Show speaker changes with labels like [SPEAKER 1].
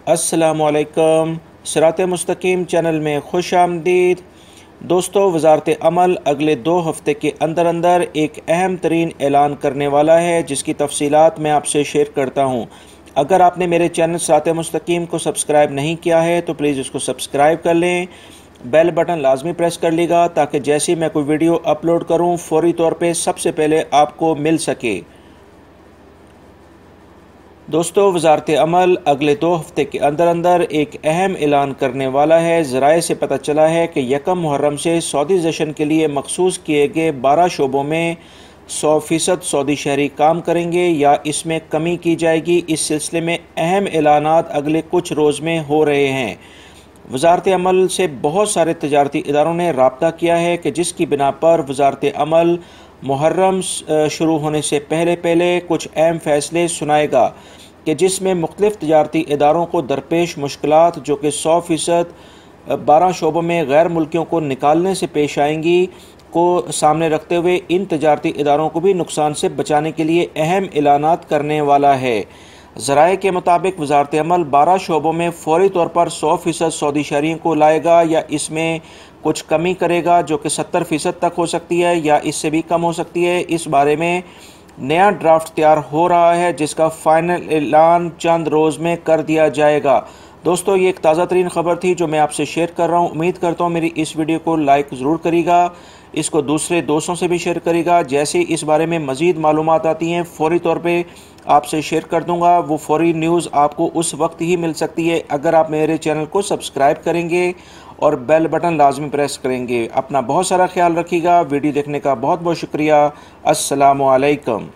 [SPEAKER 1] अस्सलामुअलैकुम। सिरात मुस्तकीम चैनल में खुश आमदीद। दोस्तों, वजारत अमल अगले 2 हफ्ते के अंदर अंदर एक अहम तरीन ऐलान करने वाला है, जिसकी तफसीलात मैं आपसे शेयर करता हूँ। अगर आपने मेरे चैनल सिरात मुस्तकीम को सब्सक्राइब नहीं किया है तो प्लीज़ उसको सब्सक्राइब कर लें। बेल बटन लाजमी प्रेस कर लीजिएगा ताकि जैसे ही मैं कोई वीडियो अपलोड करूँ फौरी तौर पर सबसे पहले आपको मिल सके। दोस्तों, वजारत अमल अगले 2 हफ्ते के अंदर अंदर एक अहम ऐलान करने वाला है। ज़राए से पता चला है कि यकम मुहर्रम से सऊदी जश्न के लिए मखसूस किए गए 12 शोबों में 100% सऊदी शहरी काम करेंगे या इसमें कमी की जाएगी। इस सिलसिले में अहम ऐलानात अगले कुछ रोज़ में हो रहे हैं। वजारत अमल से बहुत सारे तजारती इदारों ने रब्ता किया है कि जिसकी बिना पर वजारत अमल मुहर्रम शुरू होने से पहले पहले कुछ अहम फैसले सुनाएगा कि जिसमें मुख्तलिफ तजारती इदारों को दरपेश मुश्किलात जो कि 100% 12 शोबों में गैर मुल्कियों को निकालने से पेश आएंगी को सामने रखते हुए इन तजारती इदारों को भी नुकसान से बचाने के लिए अहम ऐलानात करने वाला है। ज़राए के मुताबिक वजारत अमल 12 शोबों में फौरी तौर पर 100% सऊदी शहरियों को लाएगा या इसमें कुछ कमी करेगा जो कि 70% तक हो सकती है या इससे भी कम हो सकती है। इस बारे में नया ड्राफ्ट तैयार हो रहा है जिसका फाइनल ऐलान चंद रोज़ में कर दिया जाएगा। दोस्तों, ये एक ताज़ा तरीन खबर थी जो मैं आपसे शेयर कर रहा हूँ। उम्मीद करता हूँ मेरी इस वीडियो को लाइक ज़रूर करिएगा, इसको दूसरे दोस्तों से भी शेयर करिएगा। जैसे ही इस बारे में मज़ीद मालूमात आती हैं फ़ौरी तौर पे आपसे शेयर कर दूंगा। वो फौरी न्यूज़ आपको उस वक्त ही मिल सकती है अगर आप मेरे चैनल को सब्सक्राइब करेंगे और बेल बटन लाजमी प्रेस करेंगे। अपना बहुत सारा ख्याल रखिएगा। वीडियो देखने का बहुत बहुत शुक्रिया। अस्सलामु अलैकुम।